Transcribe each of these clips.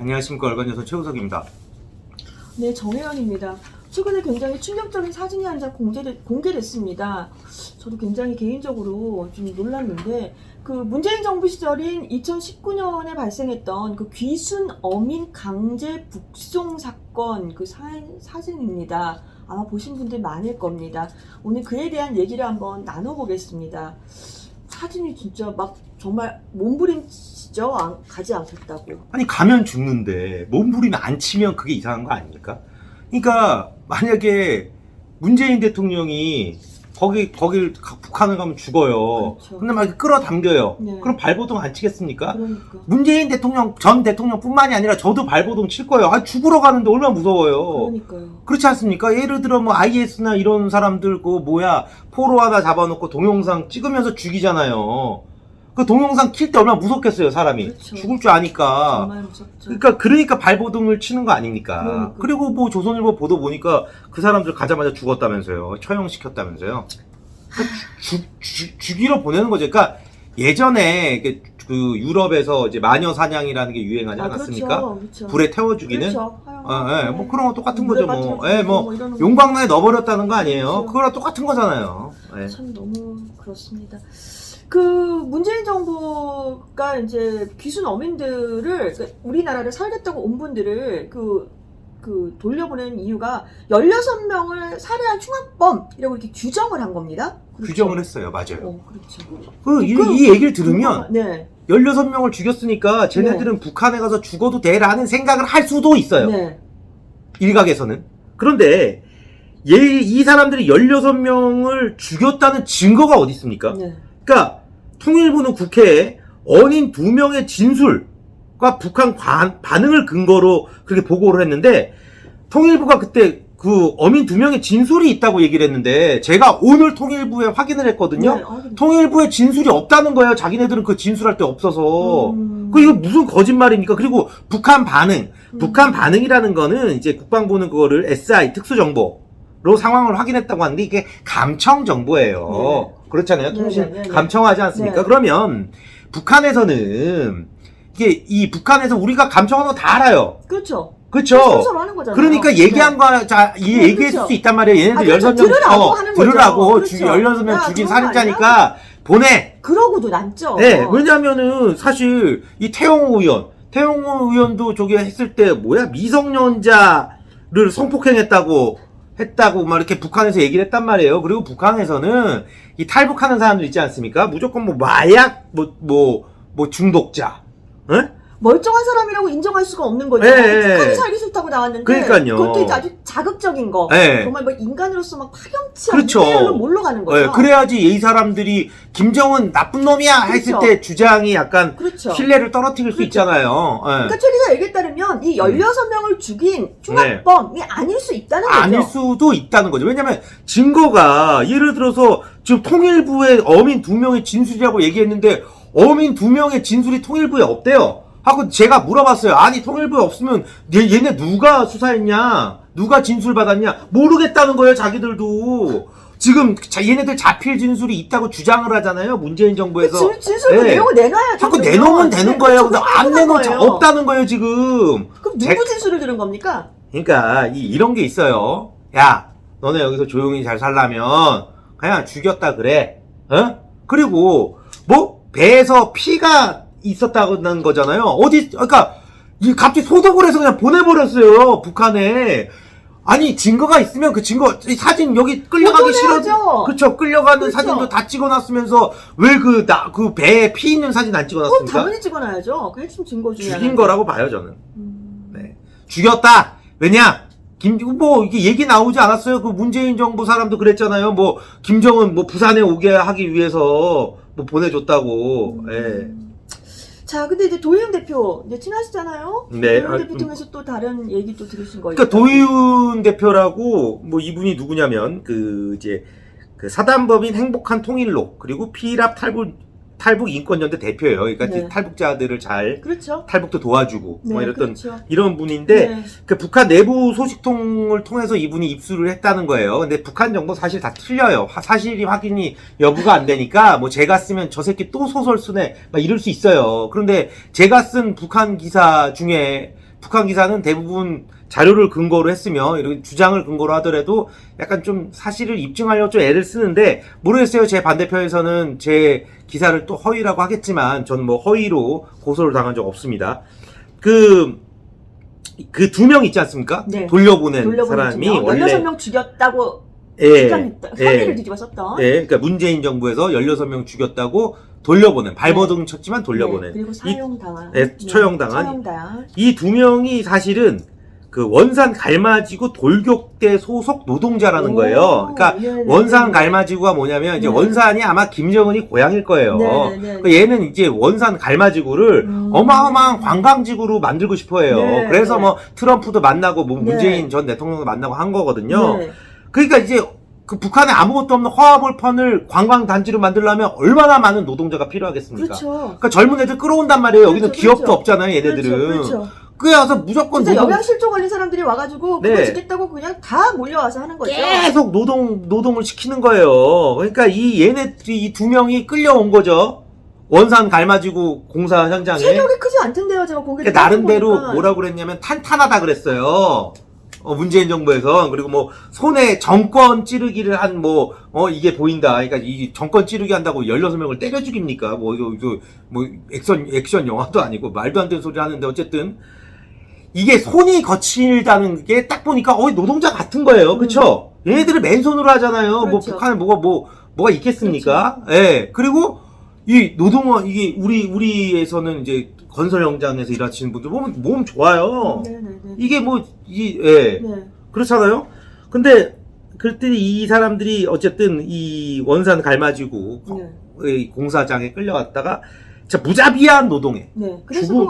안녕하십니까. 얼간여서 최우석입니다. 네, 정혜연입니다. 최근에 굉장히 충격적인 사진이 한 장 공개됐습니다. 저도 굉장히 개인적으로 좀 놀랐는데, 그 문재인 정부 시절인 2019년에 발생했던 그 귀순 어민 강제 북송 사건 그 사진입니다. 아마 보신 분들 많을 겁니다. 오늘 그에 대한 얘기를 한번 나눠보겠습니다. 사진이 진짜 막 정말 몸부림치죠? 가지 않겠다고. 아니 가면 죽는데 몸부림 안 치면 그게 이상한 거 아닙니까? 그러니까 만약에 문재인 대통령이 거길 북한을 가면 죽어요. 그렇죠. 근데 막 이렇게 끌어당겨요. 네. 그럼 발버둥 안 치겠습니까? 그러니까. 문재인 대통령 전 대통령뿐만이 아니라 저도 발버둥 칠 거예요. 아, 죽으러 가는데 얼마나 무서워요. 그러니까요. 그렇지 않습니까? 예를 들어 뭐 IS나 이런 사람들 포로 하나 잡아놓고 동영상 찍으면서 죽이잖아요. 그 동영상 킬 때 얼마나 무섭겠어요, 사람이. 그렇죠. 죽을 줄 아니까. 정말 무섭죠. 그러니까 발버둥을 치는 거 아닙니까? 그러니까. 그리고 뭐 조선일보 보도 보니까 그 사람들 가자마자 죽었다면서요. 처형시켰다면서요. 그러니까 죽이러 보내는 거죠. 그러니까 예전에 그 유럽에서 이제 마녀 사냥이라는 게 유행하지 않았습니까? 그렇죠. 불에 태워 죽이는? 그렇죠. 뭐 그런 거 똑같은 거죠, 뭐. 물에 뭐 이런 거. 용광로에 넣어버렸다는 거 아니에요? 그렇죠. 그거랑 똑같은 거잖아요. 예. 참 너무 그렇습니다. 그 문재인 정부가 이제 귀순 어민들을, 그러니까 우리나라를 살겠다고 온 분들을 돌려보낸 이유가 16명을 살해한 흉악범이라고 이렇게 규정을 한 겁니다. 그렇죠? 규정을 했어요, 맞아요. 그렇죠. 이 얘기를 들으면 네. 16명을 죽였으니까 쟤네들은 북한에 가서 죽어도 돼라는 생각을 할 수도 있어요. 네. 일각에서는. 그런데 이 사람들이 16명을 죽였다는 증거가 어디 있습니까? 네. 그러니까 통일부는 국회에 언인 2명의 진술과 북한 반응을 근거로 그렇게 보고를 했는데, 통일부가 그때 그 어민 2명의 진술이 있다고 얘기를 했는데, 제가 오늘 통일부에 확인을 했거든요. 네. 통일부에 진술이 없다는 거예요. 자기네들은 그 진술할 데 없어서. 이거 무슨 거짓말입니까? 그리고 북한 반응이라는 거는 이제 국방부는 그거를 SI 특수정보로 상황을 확인했다고 하는데, 이게 감청 정보예요. 네. 그렇잖아요. 통신 네. 감청하지 않습니까? 네. 그러면 북한에서는 북한에서 우리가 감청하는 거 다 알아요. 그렇죠. 그렇죠. 순서로 하는 거잖아요. 그러니까 얘기한 거 얘기했을 그렇죠. 수 있단 말이에요. 얘네들 그렇죠. 16명 들으라고 하는 거죠. 들으라고 그렇죠. 16명 야, 죽인 그런 거 살인자니까 보내. 그러고도 남죠. 네, 왜냐면은 사실 이 태영호 의원도 저기 했을 때 미성년자를 성폭행했다고 막 이렇게 북한에서 얘기를 했단 말이에요. 그리고 북한에서는 이 탈북하는 사람들 있지 않습니까? 무조건 뭐 마약 중독자, 응? 멀쩡한 사람이라고 인정할 수가 없는 거죠. 네. 북한이 살기 싫다고 나왔는데, 그러니까요. 그것도 이제 아주 자극적인 거, 네. 정말 뭐 인간으로서 막 파렴치 그렇죠. 않은 레벨로 몰러가는 거죠. 네, 그래야지 이 사람들이 김정은 나쁜 놈이야 했을 그렇죠. 때 주장이 약간 그렇죠. 신뢰를 떨어뜨릴 수 그렇죠. 있잖아요. 네. 그러니까 최 기자 얘기에 따르면 이 16명을 죽인 흉악범이 아닐 수 있다는 거죠. 아닐 수도 있다는 거죠. 왜냐면 증거가 예를 들어서 지금 통일부의 어민 2명의 진술이라고 얘기했는데, 어민 2명의 진술이 통일부에 없대요. 하고 제가 물어봤어요. 아니 통일부에 없으면 얘네 누가 수사했냐? 누가 진술 받았냐? 모르겠다는 거예요. 자기들도. 지금 얘네들 자필 진술이 있다고 주장을 하잖아요. 문재인 정부에서. 진술도 내용을 내놔야죠. 자꾸 그러면. 내놓으면 되는 거예요. 근데 그거 안 내놓은 거예요. 없다는 거예요, 지금. 그럼 누구 진술을 들은 겁니까? 그러니까 이런 게 있어요. 야, 너네 여기서 조용히 잘 살려면 그냥 죽였다 그래. 어? 그리고 뭐 배에서 피가 있었다는 거잖아요. 그러니까 갑자기 소독을 해서 그냥 보내버렸어요, 북한에. 아니 증거가 있으면 그 증거, 이 사진 여기 끌려가기 싫어. 그렇죠. 끌려가는 그렇죠. 사진도 다 찍어놨으면서 왜 그 배에 피 있는 사진 안 그럼 찍어놨습니까? 당연히 찍어놔야죠. 그 핵심 증거 중에 죽인 하나는. 거라고 봐요, 저는. 네. 죽였다. 왜냐? 이게 얘기 나오지 않았어요? 그 문재인 정부 사람도 그랬잖아요. 김정은 부산에 오게 하기 위해서 보내줬다고. 예. 자, 근데 이제 도의훈 대표 이제 친하시잖아요. 네. 도의훈 대표 통해서 또 다른 얘기 또 들으신 거 그러니까 있죠? 도의훈 대표라고 이분이 누구냐면 그 사단법인 행복한 통일로, 그리고 피랍 탈북 인권연대 대표예요. 그러니까 네. 탈북자들을 잘 그렇죠. 탈북도 도와주고 네, 이랬던 그렇죠. 이런 분인데, 네. 그 북한 내부 소식통을 통해서 이분이 입수를 했다는 거예요. 근데 북한 정보 사실 다 틀려요. 사실이 확인이 여부가 안 되니까 제가 쓰면 저 새끼 또 소설 쓰네 막 이럴 수 있어요. 그런데 제가 쓴 북한 기사 중에 북한 기사는 대부분 자료를 근거로 했으며 이런 주장을 근거로 하더라도 약간 좀 사실을 입증하려고 좀 애를 쓰는데 모르겠어요. 제 반대편에서는 제 기사를 또 허위라고 하겠지만 저는 뭐 허위로 고소를 당한 적 없습니다. 그 두 명 있지 않습니까? 네. 돌려보낸 사람이 원래 16명 죽였다고 예, 혐의를 뒤집었었던. 예, 그러니까 문재인 정부에서 16명 죽였다고 돌려보낸, 발버둥 쳤지만 돌려보낸. 네, 그리고 처형당한. 처형당한. 이 두 명이 사실은 그 원산 갈마지구 돌격대 소속 노동자라는 거예요. 그러니까 원산 갈마지구가 뭐냐면 이제 원산이 아마 김정은이 고향일 거예요. 그러니까 얘는 이제 원산 갈마지구를 어마어마한 관광지구로 만들고 싶어 해요. 그래서 뭐 트럼프도 만나고 뭐 문재인 전 대통령도 만나고 한 거거든요. 그러니까 이제 그 북한에 아무것도 없는 허허벌판을 관광단지로 만들려면 얼마나 많은 노동자가 필요하겠습니까? 그렇죠. 그러니까 젊은 애들 끌어온단 말이에요. 여기는 그렇죠, 기업도 그렇죠. 없잖아요, 얘네들은. 그렇죠. 그래서 무조건 진짜 영양실조 걸린 사람들이 와가지고 그거 네. 짓겠다고 그냥 다 몰려와서 하는 거죠. 계속 노동을 시키는 거예요. 그러니까 얘네들이 이 두 명이 끌려온 거죠. 원산 갈마지구 공사 현장에. 체격이 크지 않던데요, 제가 거기. 그러니까 나름대로 뭐라고 그랬냐면 탄탄하다 그랬어요. 문재인 정부에서. 그리고 뭐 손에 정권 찌르기를 한 이게 보인다. 그러니까 이 정권 찌르기 한다고 16명을 때려 죽입니까? 뭐 액션 영화도 아니고 말도 안 되는 소리 하는데 어쨌든 이게 손이 거칠다는 게 딱 보니까 노동자 같은 거예요. 그쵸? 얘네들은 맨손으로 하잖아요. 그렇죠. 뭐 북한에 뭐가 있겠습니까? 예. 네. 그리고 이 노동원 이게 우리에서는 이제 건설 현장에서 일하시는 분들 보면 몸 좋아요. 이게 예. 그렇잖아요. 근데 그랬더니 이 사람들이 어쨌든 이 원산 갈마지구 공사장에 끌려갔다가 진짜 무자비한 노동에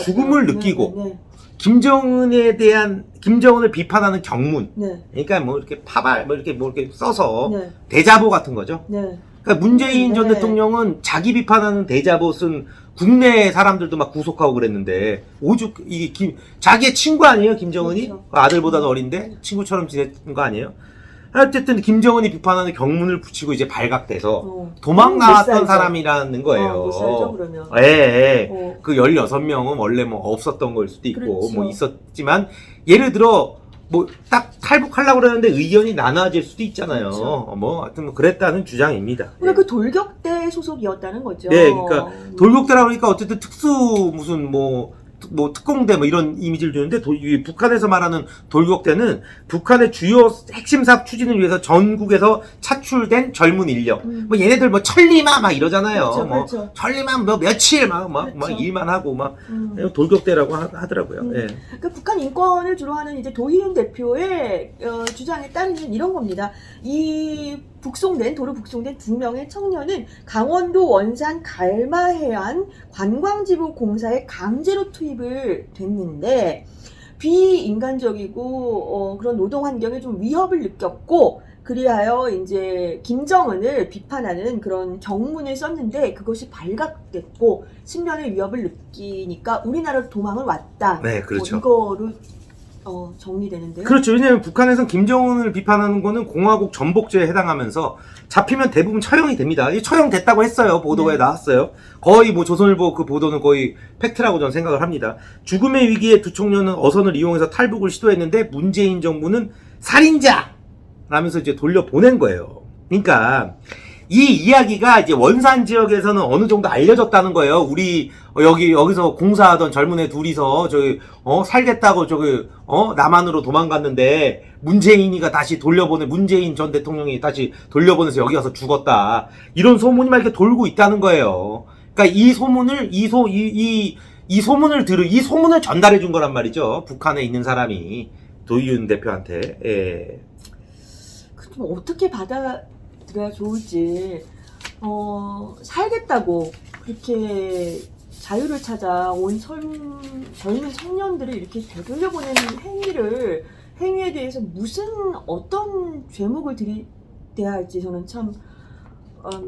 죽음을 느끼고 김정은을 비판하는 경문. 그러니까 뭐 이렇게 파발 이렇게 써서 대자보 같은 거죠. 그러니까 문재인 전 대통령은 자기 비판하는 대자보 쓴 국내 사람들도 막 구속하고 그랬는데 오죽 자기의 친구 아니에요, 김정은이? 그렇죠. 아들보다는 어린데 친구처럼 지냈던 거 아니에요? 어쨌든 김정은이 비판하는 경문을 붙이고 이제 발각돼서 도망 나왔던 사람이라는 거예요. 못 살죠, 그러면. 예. 그 16명은 원래 뭐 없었던 걸 수도 있고 그렇죠. 뭐 있었지만 예를 들어 뭐 딱 탈북하려고 그러는데 의견이 나눠질 수도 있잖아요. 그렇죠. 하여튼 그랬다는 주장입니다. 그러니까 그 돌격대 소속이었다는 거죠. 네, 그러니까 돌격대라 그러니까 어쨌든 특수 무슨 특공대 이런 이미지를 주는데 북한에서 말하는 돌격대는 북한의 주요 핵심 사업 추진을 위해서 전국에서 차출된 젊은 인력. 얘네들 천리마 막 이러잖아요. 그렇죠. 천리마 며칠 막 일만 하고 돌격대라고 하더라고요. 예. 그러니까 북한 인권을 주로 하는 이제 도희윤 대표의 주장에 따르면 이런 겁니다. 이 도로 북송된 2명의 청년은 강원도 원산 갈마해안 관광지구 공사에 강제로 투입을 됐는데 비인간적이고 그런 노동 환경에 좀 위협을 느꼈고 그리하여 이제 김정은을 비판하는 그런 경문을 썼는데 그것이 발각됐고 신변의 위협을 느끼니까 우리나라로 도망을 왔다. 네, 그렇죠. 이거로 정리되는데요. 그렇죠. 왜냐하면 북한에선 김정은을 비판하는 거는 공화국 전복죄에 해당하면서 잡히면 대부분 처형이 됩니다. 처형됐다고 했어요. 보도에 나왔어요. 거의 조선일보 그 보도는 거의 팩트라고 저는 생각을 합니다. 죽음의 위기에 두 청년은 어선을 이용해서 탈북을 시도했는데 문재인 정부는 살인자! 라면서 이제 돌려보낸 거예요. 그러니까 이 이야기가 이제 원산 지역에서는 어느 정도 알려졌다는 거예요. 우리 여기서 공사하던 젊은 애 둘이서 살겠다고 남한으로 도망갔는데 문재인이가 다시 문재인 전 대통령이 다시 돌려보내서 여기 가서 죽었다. 이런 소문이 막 이렇게 돌고 있다는 거예요. 그러니까 이 소문을 이 소문을 전달해 준 거란 말이죠. 북한에 있는 사람이 도희윤 대표한테. 예. 좀 어떻게 받아들여야 좋을지. 살겠다고 그렇게 자유를 찾아 온 젊은 청년들을 이렇게 되돌려보내는 행위에 대해서 어떤 죄목을 들이대야 할지 저는 참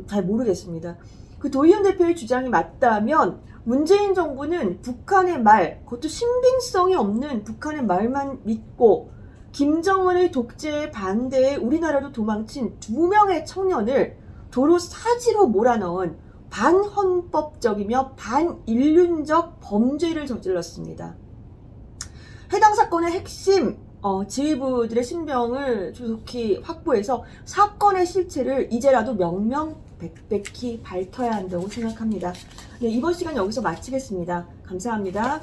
잘 모르겠습니다. 그 도희연 대표의 주장이 맞다면 문재인 정부는 북한의 그것도 신빙성이 없는 북한의 말만 믿고 김정은의 독재에 반대해 우리나라로 도망친 2명의 청년을 도로 사지로 몰아넣은 반헌법적이며 반인륜적 범죄를 저질렀습니다. 해당 사건의 핵심 지휘부들의 신병을 조속히 확보해서 사건의 실체를 이제라도 명명백백히 밝혀야 한다고 생각합니다. 네, 이번 시간 여기서 마치겠습니다. 감사합니다.